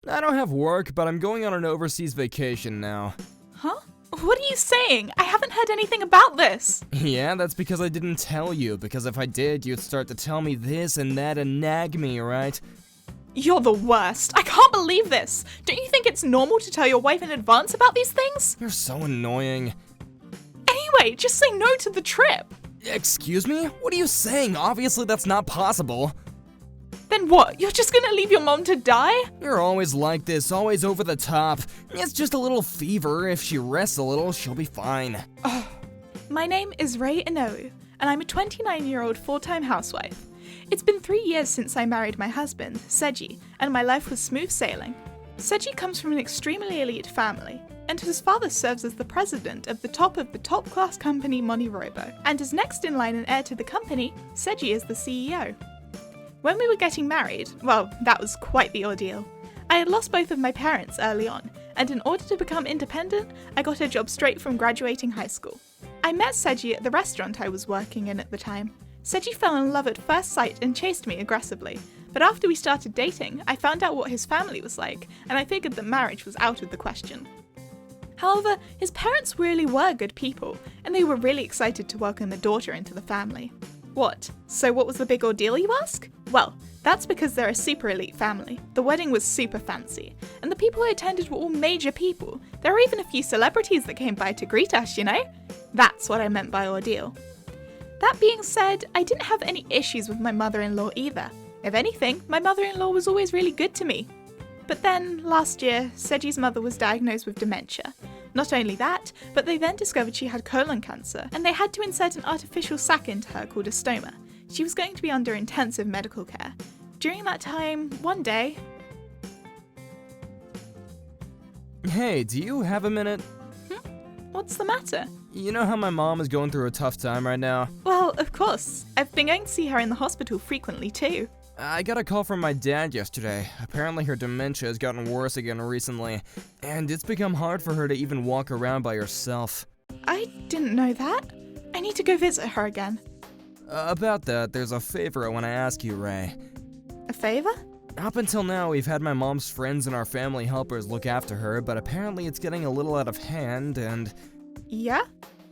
I don't have work, but I'm going on an overseas vacation now. Huh? What are you saying? I haven't heard anything about this. Yeah, that's because I didn't tell you, because if I did, you'd start to tell me this and that and nag me, right? You're the worst. I can't believe this. Don't you think it's normal to tell your wife in advance about these things? You're so annoying. Anyway, just say no to the trip. Excuse me? What are you saying? Obviously that's not possible. Then what? You're just gonna leave your mom to die? You're always like this, always over the top. It's just a little fever. If she rests a little, she'll be fine. My name is Ray Inoue, and I'm a 29-year-old full-time housewife. It's been 3 years since I married my husband, Seiji, and my life was smooth sailing. Seiji comes from an extremely elite family, and his father serves as the president of the top-class company MoniRobo, and as next in line and heir to the company, Seiji is the CEO. When we were getting married, well, that was quite the ordeal. I had lost both of my parents early on, and in order to become independent, I got a job straight from graduating high school. I met Seiji at the restaurant I was working in at the time. Seiji fell in love at first sight and chased me aggressively, but after we started dating, I found out what his family was like, and I figured that marriage was out of the question. However, his parents really were good people, and they were really excited to welcome their daughter into the family. What? So what was the big ordeal, you ask? Well, that's because they're a super elite family. The wedding was super fancy, and the people who attended were all major people. There were even a few celebrities that came by to greet us, you know? That's what I meant by ordeal. That being said, I didn't have any issues with my mother-in-law either. If anything, my mother-in-law was always really good to me. But then, last year, Seiji's mother was diagnosed with dementia. Not only that, but they then discovered she had colon cancer, and they had to insert an artificial sac into her called a stoma. She was going to be under intensive medical care. During that time, one day... Hey, do you have a minute? What's the matter? You know how my mom is going through a tough time right now? Well, of course. I've been going to see her in the hospital frequently too. I got a call from my dad yesterday. Apparently her dementia has gotten worse again recently, and it's become hard for her to even walk around by herself. I didn't know that. I need to go visit her again. About that, there's a favor I want to ask you, Ray. A favor? Up until now, we've had my mom's friends and our family helpers look after her, but apparently it's getting a little out of hand, and Yeah?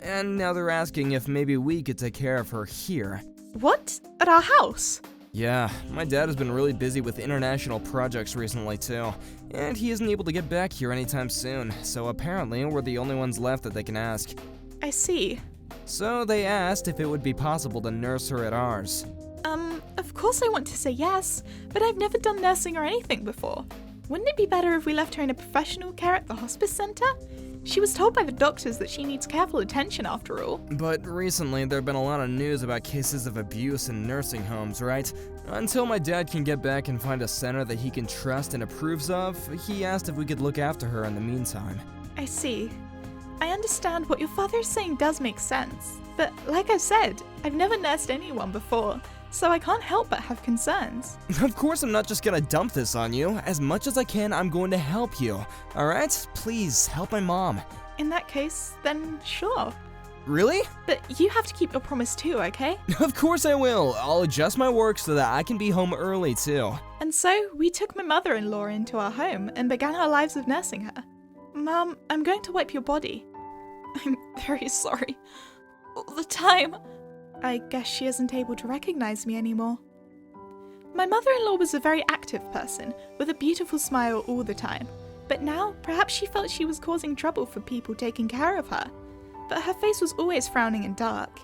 now they're asking if maybe we could take care of her here. What? At our house? Yeah, my dad has been really busy with international projects recently too, and he isn't able to get back here anytime soon, so apparently we're the only ones left that they can ask. I see. So they asked if it would be possible to nurse her at ours. Of course I want to say yes, but I've never done nursing or anything before. Wouldn't it be better if we left her in a professional care at the hospice center? She was told by the doctors that she needs careful attention after all. But recently there have been a lot of news about cases of abuse in nursing homes, right? Until my dad can get back and find a center that he can trust and approves of, he asked if we could look after her in the meantime. I see. I understand what your father is saying does make sense, but like I said, I've never nursed anyone before, so I can't help but have concerns. Of course I'm not just gonna dump this on you. As much as I can, I'm going to help you. Alright? Please, help my mom. In that case, then sure. Really? But you have to keep your promise too, okay? Of course I will. I'll adjust my work so that I can be home early too. And so, we took my mother-in-law into our home and began our lives of nursing her. Mom, I'm going to wipe your body. I'm very sorry. All the time. I guess she isn't able to recognize me anymore. My mother-in-law was a very active person, with a beautiful smile all the time. But now, perhaps she felt she was causing trouble for people taking care of her. But her face was always frowning and dark.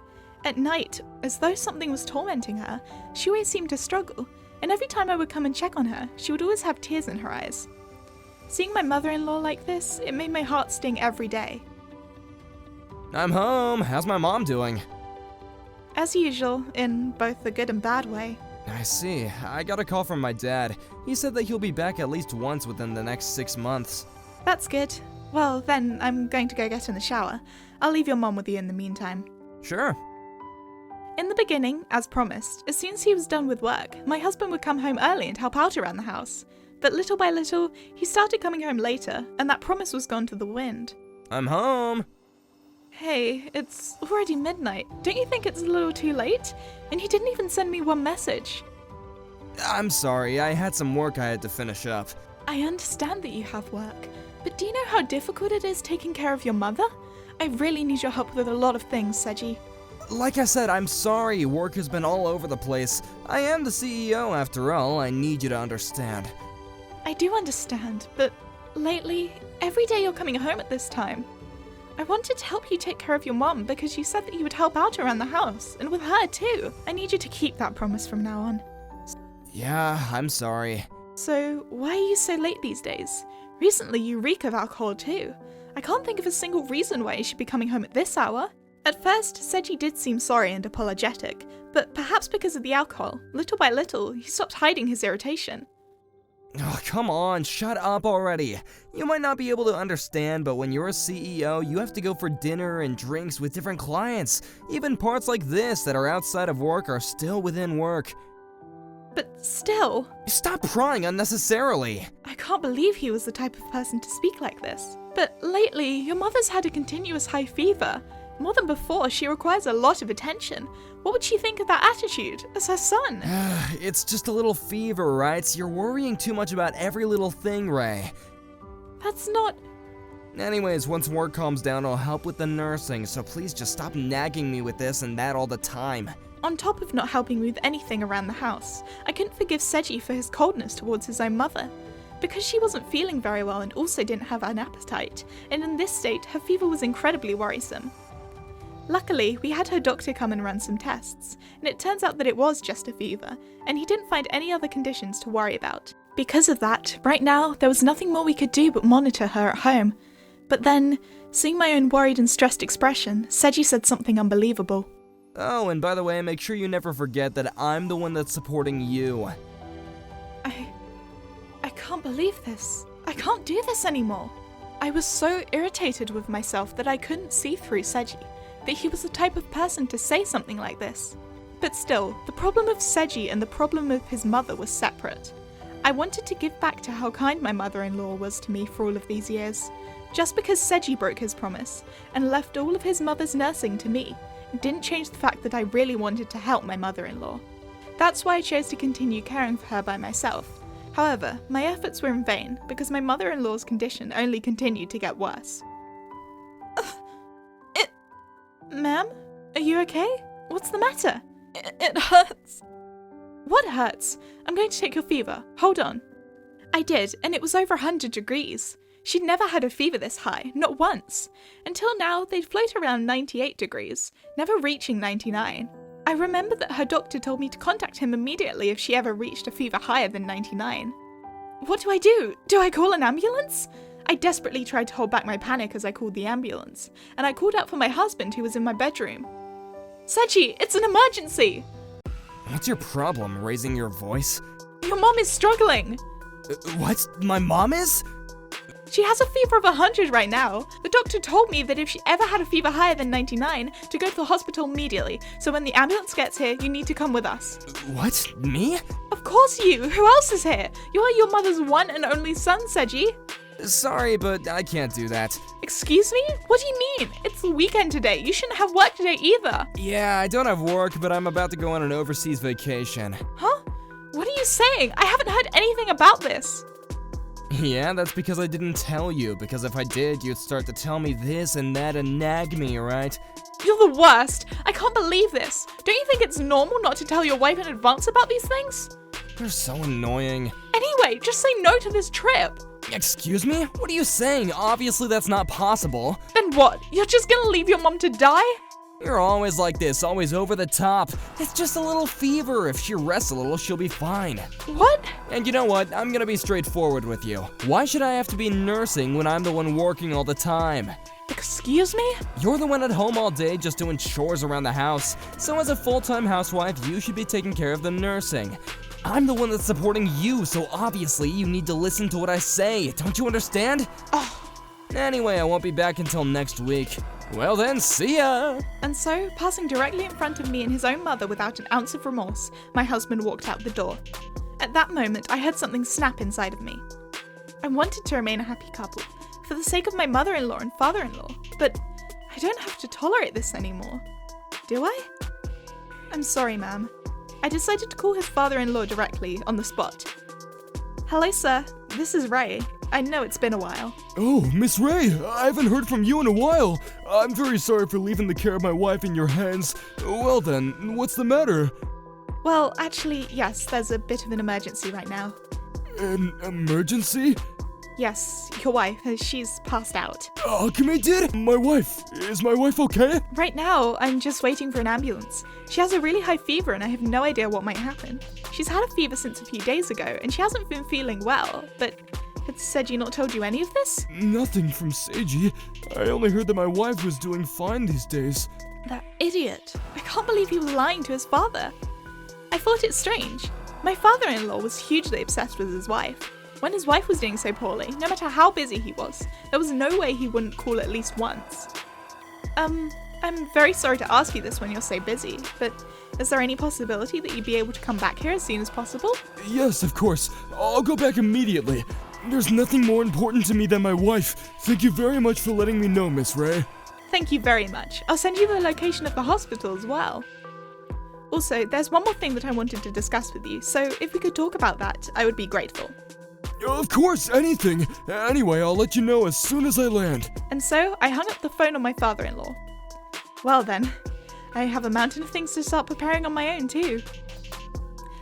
At night, as though something was tormenting her, she always seemed to struggle, and every time I would come and check on her, she would always have tears in her eyes. Seeing my mother-in-law like this, it made my heart sting every day. I'm home. How's my mom doing? As usual, in both the good and bad way. I see. I got a call from my dad. He said that he'll be back at least once within the next 6 months. That's good. Well, then, I'm going to go get in the shower. I'll leave your mom with you in the meantime. Sure. In the beginning, as promised, as soon as he was done with work, my husband would come home early and help out around the house. But little by little, he started coming home later, and that promise was gone to the wind. I'm home. Hey, it's already midnight. Don't you think it's a little too late? And he didn't even send me one message. I'm sorry, I had some work I had to finish up. I understand that you have work, but do you know how difficult it is taking care of your mother? I really need your help with a lot of things, Seji. Like I said, I'm sorry, work has been all over the place. I am the CEO after all, I need you to understand. I do understand, but lately, every day you're coming home at this time. I wanted to help you take care of your mom because you said that you would help out around the house, and with her too. I need you to keep that promise from now on. Yeah, I'm sorry. So, why are you so late these days? Recently you reek of alcohol too. I can't think of a single reason why you should be coming home at this hour. At first, Seji did seem sorry and apologetic, but perhaps because of the alcohol, little by little, he stopped hiding his irritation. Oh, come on, shut up already. You might not be able to understand, but when you're a CEO, you have to go for dinner and drinks with different clients. Even parts like this that are outside of work are still within work. But still, Stop prying unnecessarily. I can't believe he was the type of person to speak like this. But lately, your mother's had a continuous high fever. More than before, she requires a lot of attention. What would she think of that attitude, as her son? It's just a little fever, right? You're worrying too much about every little thing, Ray. That's not... Anyways, once work calms down, I'll help with the nursing, so please just stop nagging me with this and that all the time. On top of not helping me with anything around the house, I couldn't forgive Seji for his coldness towards his own mother. Because she wasn't feeling very well and also didn't have an appetite, and in this state, her fever was incredibly worrisome. Luckily, we had her doctor come and run some tests, and it turns out that it was just a fever, and he didn't find any other conditions to worry about. Because of that, right now, there was nothing more we could do but monitor her at home. But then, seeing my own worried and stressed expression, Seji said something unbelievable. Oh, and by the way, make sure you never forget that I'm the one that's supporting you. I can't believe this. I can't do this anymore. I was so irritated with myself that I couldn't see through Seji, that he was the type of person to say something like this. But still, the problem of Seji and the problem of his mother was separate. I wanted to give back to how kind my mother-in-law was to me for all of these years. Just because Seji broke his promise and left all of his mother's nursing to me, it didn't change the fact that I really wanted to help my mother-in-law. That's why I chose to continue caring for her by myself. However, my efforts were in vain because my mother-in-law's condition only continued to get worse. Ma'am? Are you okay? What's the matter? It hurts. What hurts? I'm going to take your fever. Hold on. I did, and it was over 100 degrees. She'd never had a fever this high, not once. Until now, they'd float around 98 degrees, never reaching 99. I remember that her doctor told me to contact him immediately if she ever reached a fever higher than 99. What do I do? Do I call an ambulance? I desperately tried to hold back my panic as I called the ambulance, and I called out for my husband who was in my bedroom. Seji, it's an emergency! What's your problem, raising your voice? Your mom is struggling! What? My mom is? She has a fever of 100 right now. The doctor told me that if she ever had a fever higher than 99, to go to the hospital immediately, so when the ambulance gets here, you need to come with us. What? Me? Of course you! Who else is here? You are your mother's one and only son, Seji. Sorry, but I can't do that. Excuse me? What do you mean? It's the weekend today. You shouldn't have work today either. Yeah, I don't have work, but I'm about to go on an overseas vacation. Huh? What are you saying? I haven't heard anything about this. Yeah, that's because I didn't tell you, because if I did, you'd start to tell me this and that and nag me, right? You're the worst. I can't believe this. Don't you think it's normal not to tell your wife in advance about these things? You're so annoying. Anyway, just say no to this trip. Excuse me? What are you saying? Obviously that's not possible. Then what? You're just gonna leave your mom to die? You're always like this, always over the top. It's just a little fever. If she rests a little, she'll be fine. What? And you know what? I'm gonna be straightforward with you. Why should I have to be nursing when I'm the one working all the time? Excuse me? You're the one at home all day just doing chores around the house. So as a full-time housewife, you should be taking care of the nursing. I'm the one that's supporting you, so obviously you need to listen to what I say. Don't you understand? Oh. Anyway, I won't be back until next week. Well then, see ya! And so, passing directly in front of me and his own mother without an ounce of remorse, my husband walked out the door. At that moment, I heard something snap inside of me. I wanted to remain a happy couple, for the sake of my mother-in-law and father-in-law, but I don't have to tolerate this anymore. Do I? I'm sorry, ma'am. I decided to call his father-in-law directly, on the spot. Hello, sir. this is Ray. I know it's been a while. Oh, Miss Ray, I haven't heard from you in a while. I'm very sorry for leaving the care of my wife in your hands. Well then, what's the matter? Well, actually, yes, there's a bit of an emergency right now. An emergency? Yes, your wife, she's passed out. Alchemy did? My wife. Is my wife okay? Right now, I'm just waiting for an ambulance. She has a really high fever and I have no idea what might happen. She's had a fever since a few days ago and she hasn't been feeling well, but had Seiji not told you any of this? Nothing from Seiji. I only heard that my wife was doing fine these days. That idiot. I can't believe he was lying to his father. I thought it strange. My father-in-law was hugely obsessed with his wife. When his wife was doing so poorly, no matter how busy he was, there was no way he wouldn't call at least once. I'm very sorry to ask you this when you're so busy, but is there any possibility that you'd be able to come back here as soon as possible? Yes, of course. I'll go back immediately. There's nothing more important to me than my wife. Thank you very much for letting me know, Miss Ray. Thank you very much. I'll send you the location of the hospital as well. Also, there's one more thing that I wanted to discuss with you, so if we could talk about that, I would be grateful. Of course, anything. Anyway, I'll let you know as soon as I land. And so, I hung up the phone on my father-in-law. Well then, I have a mountain of things to start preparing on my own too.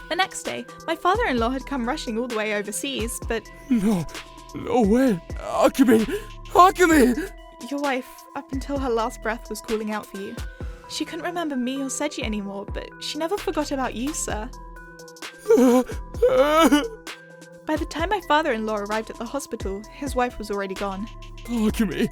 The next day, my father-in-law had come rushing all the way overseas, but... No way. Alchemy! Alchemy! Your wife, up until her last breath, was calling out for you. She couldn't remember me or Seiji anymore, but she never forgot about you, sir. By the time my father-in-law arrived at the hospital, his wife was already gone. Alchemy,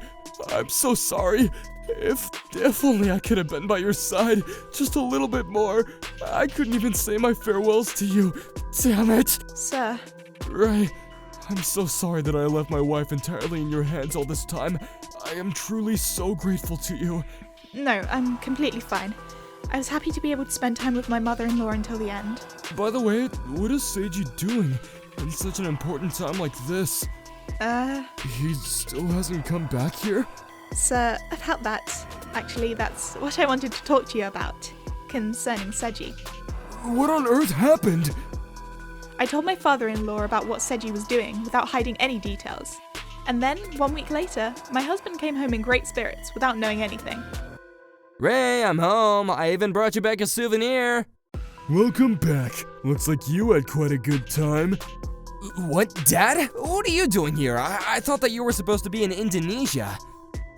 I'm so sorry. If only I could have been by your side just a little bit more. I couldn't even say my farewells to you. Damn it. Sir. Ray, I'm so sorry that I left my wife entirely in your hands all this time. I am truly so grateful to you. No, I'm completely fine. I was happy to be able to spend time with my mother-in-law until the end. By the way, what is Seiji doing in such an important time like this? He still hasn't come back here? Sir, about that. Actually, that's what I wanted to talk to you about, concerning Seiji. What on earth happened? I told my father-in-law about what Seiji was doing without hiding any details. And then, 1 week later, my husband came home in great spirits without knowing anything. Ray, I'm home. I even brought you back a souvenir. Welcome back. Looks like you had quite a good time. What, Dad? What are you doing here? I thought that you were supposed to be in Indonesia.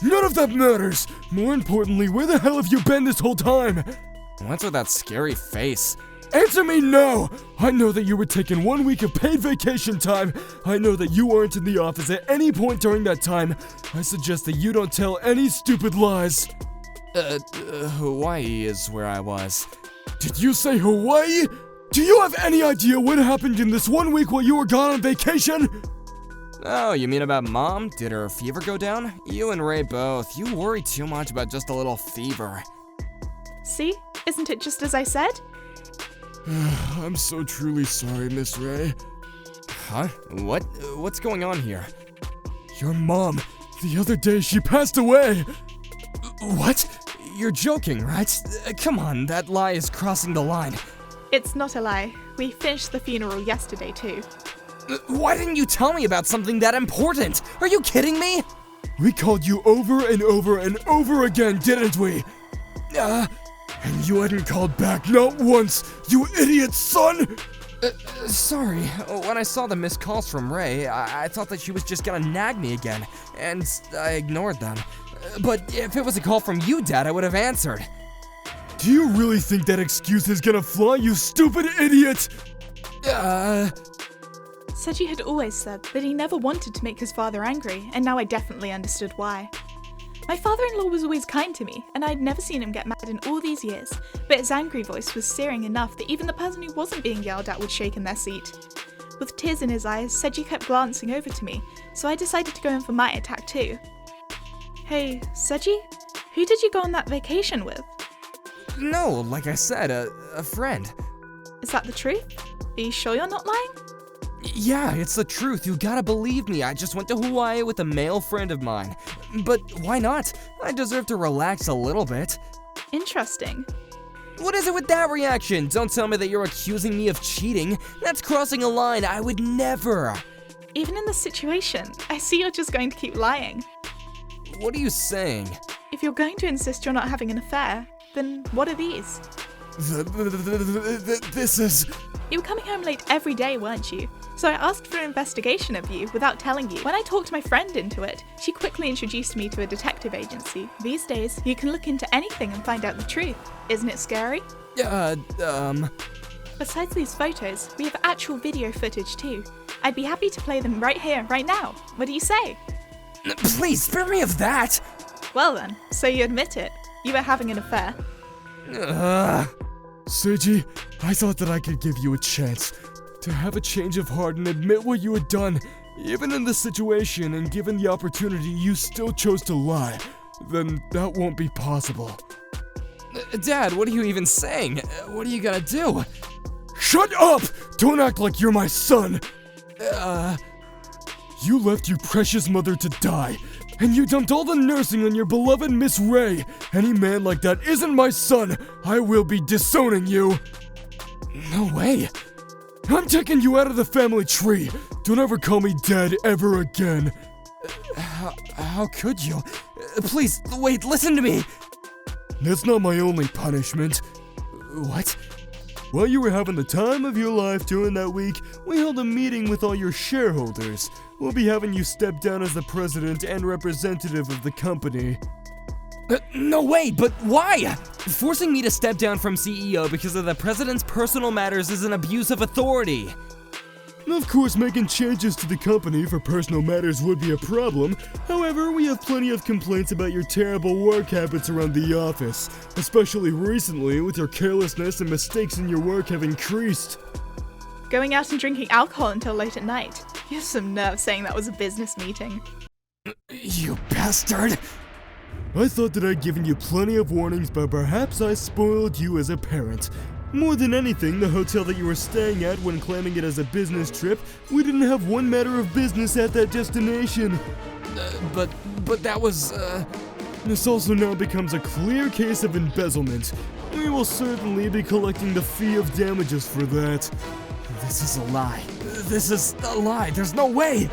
None of that matters! More importantly, where the hell have you been this whole time? What's with that scary face? Answer me now! I know that you were taking 1 week of paid vacation time. I know that you weren't in the office at any point during that time. I suggest that you don't tell any stupid lies. Hawaii is where I was. Did you say Hawaii? Do you have any idea what happened in this 1 week while you were gone on vacation? Oh, you mean about Mom? Did her fever go down? You and Ray both. You worry too much about just a little fever. See? Isn't it just as I said? I'm so truly sorry, Miss Ray. Huh? What's going on here? Your mom, the other day she passed away. What? You're joking, right? Come on, that lie is crossing the line. It's not a lie. We finished the funeral yesterday too. Why didn't you tell me about something that important? Are you kidding me? We called you over and over and over again, didn't we? And you hadn't called back not once, you idiot son! Sorry. When I saw the missed calls from Ray, I thought that she was just gonna nag me again, and I ignored them. But if it was a call from you, Dad, I would have answered. Do you really think that excuse is gonna fly, you stupid idiot? Seiji had always said that he never wanted to make his father angry, and now I definitely understood why. My father-in-law was always kind to me, and I'd never seen him get mad in all these years, but his angry voice was searing enough that even the person who wasn't being yelled at would shake in their seat. With tears in his eyes, Seiji kept glancing over to me, so I decided to go in for my attack too. Hey, Seiji? Who did you go on that vacation with? No, like I said, a friend. Is that the truth? Are you sure you're not lying? Yeah, it's the truth. You gotta believe me. I just went to Hawaii with a male friend of mine. But why not? I deserve to relax a little bit. Interesting. What is it with that reaction? Don't tell me that you're accusing me of cheating. That's crossing a line. I would never. Even in this situation, I see you're just going to keep lying. What are you saying? If you're going to insist you're not having an affair, then what are these? This is... You were coming home late every day, weren't you? So I asked for an investigation of you without telling you. When I talked my friend into it, she quickly introduced me to a detective agency. These days, you can look into anything and find out the truth. Isn't it scary? Besides these photos, we have actual video footage too. I'd be happy to play them right here, right now. What do you say? Please, spare me of that! Well then, so you admit it. You were having an affair. Seiji, I thought that I could give you a chance to have a change of heart and admit what you had done. Even in this situation and given the opportunity, you still chose to lie. Then that won't be possible. Dad, what are you even saying? What are you gonna do? Shut up! Don't act like you're my son! You left your precious mother to die, and you dumped all the nursing on your beloved Miss Ray. Any man like that isn't my son. I will be disowning you. No way. I'm taking you out of the family tree. Don't ever call me dad ever again. How could you? Please, wait, listen to me. That's not my only punishment. What? While you were having the time of your life during that week, we held a meeting with all your shareholders. We'll be having you step down as the president and representative of the company. No way, but why? Forcing me to step down from CEO because of the president's personal matters is an abuse of authority. Of course, making changes to the company for personal matters would be a problem. However, we have plenty of complaints about your terrible work habits around the office, especially recently with your carelessness and mistakes in your work have increased. Going out and drinking alcohol until late at night. You have some nerve saying that was a business meeting. You bastard! I thought that I'd given you plenty of warnings, but perhaps I spoiled you as a parent. More than anything, the hotel that you were staying at when claiming it as a business trip, we didn't have one matter of business at that destination. But that was, This also now becomes a clear case of embezzlement. We will certainly be collecting the fee of damages for that. This is a lie. This is a lie. There's no way!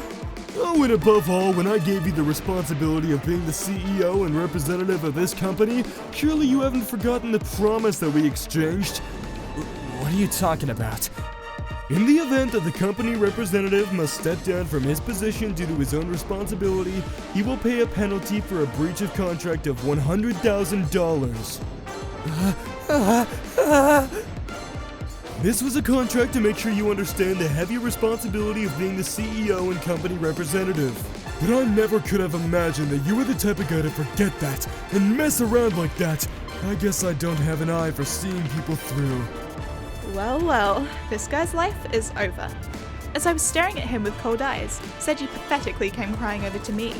Oh, and above all, when I gave you the responsibility of being the CEO and representative of this company, surely you haven't forgotten the promise that we exchanged? What are you talking about? In the event that the company representative must step down from his position due to his own responsibility, he will pay a penalty for a breach of contract of $100,000. This was a contract to make sure you understand the heavy responsibility of being the CEO and company representative. But I never could have imagined that you were the type of guy to forget that and mess around like that. I guess I don't have an eye for seeing people through. Well, this guy's life is over. As I was staring at him with cold eyes, Seiji pathetically came crying over to me.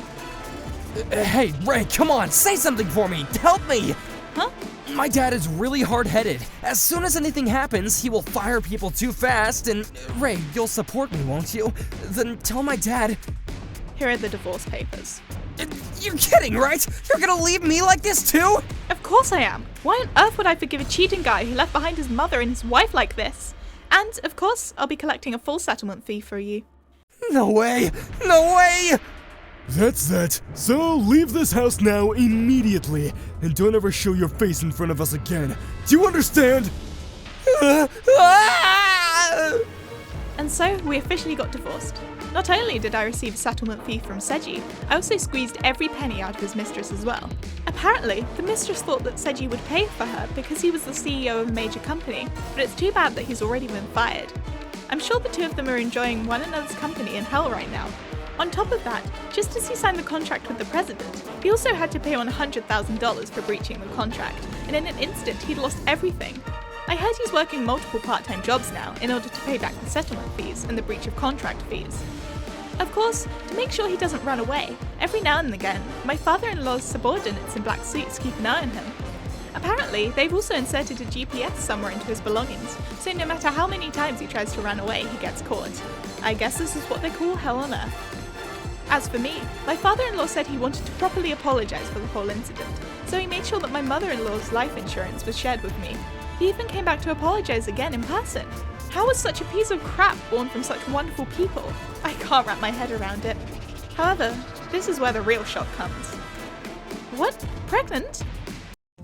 Hey, Ray, come on, say something for me! Help me! Huh? My dad is really hard-headed. As soon as anything happens, he will fire people too fast, and Ray, you'll support me, won't you? Then tell my dad... Here are the divorce papers. You're kidding, right? You're gonna leave me like this too? Of course I am. Why on earth would I forgive a cheating guy who left behind his mother and his wife like this? And, of course, I'll be collecting a full settlement fee for you. No way! No way! That's that. So leave this house now immediately, and don't ever show your face in front of us again. Do you understand? And so we officially got divorced. Not only did I receive a settlement fee from Seiji, I also squeezed every penny out of his mistress as well. Apparently, the mistress thought that Seiji would pay for her because he was the CEO of a major company, but it's too bad that he's already been fired. I'm sure the two of them are enjoying one another's company in hell right now. On top of that, just as he signed the contract with the president, he also had to pay $100,000 for breaching the contract, and in an instant he'd lost everything. I heard he's working multiple part-time jobs now in order to pay back the settlement fees and the breach of contract fees. Of course, to make sure he doesn't run away, every now and again, my father-in-law's subordinates in black suits keep an eye on him. Apparently, they've also inserted a GPS somewhere into his belongings, so no matter how many times he tries to run away, he gets caught. I guess this is what they call hell on earth. As for me, my father-in-law said he wanted to properly apologise for the whole incident, so he made sure that my mother-in-law's life insurance was shared with me. He even came back to apologise again in person. How was such a piece of crap born from such wonderful people? I can't wrap my head around it. However, this is where the real shock comes. What? Pregnant?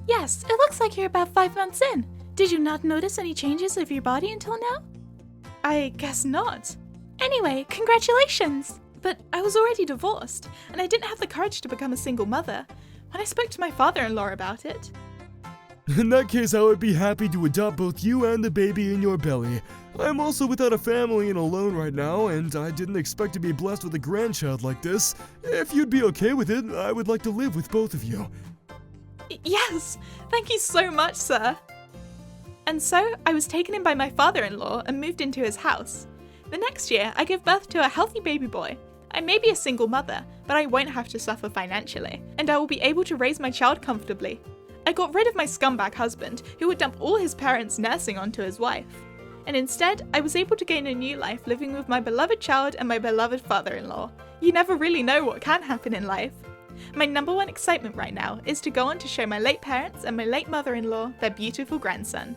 Yes, it looks like you're about 5 months in. Did you not notice any changes of your body until now? I guess not. Anyway, congratulations! But I was already divorced, and I didn't have the courage to become a single mother. When I spoke to my father-in-law about it, In that case, I would be happy to adopt both you and the baby in your belly. I'm also without a family and alone right now, and I didn't expect to be blessed with a grandchild like this. If you'd be okay with it, I would like to live with both of you. Yes! Thank you so much, sir! And so, I was taken in by my father-in-law and moved into his house. The next year, I give birth to a healthy baby boy. I may be a single mother, but I won't have to suffer financially, and I will be able to raise my child comfortably. I got rid of my scumbag husband, who would dump all his parents' nursing onto his wife. And instead, I was able to gain a new life living with my beloved child and my beloved father-in-law. You never really know what can happen in life. My number one excitement right now is to go on to show my late parents and my late mother-in-law their beautiful grandson.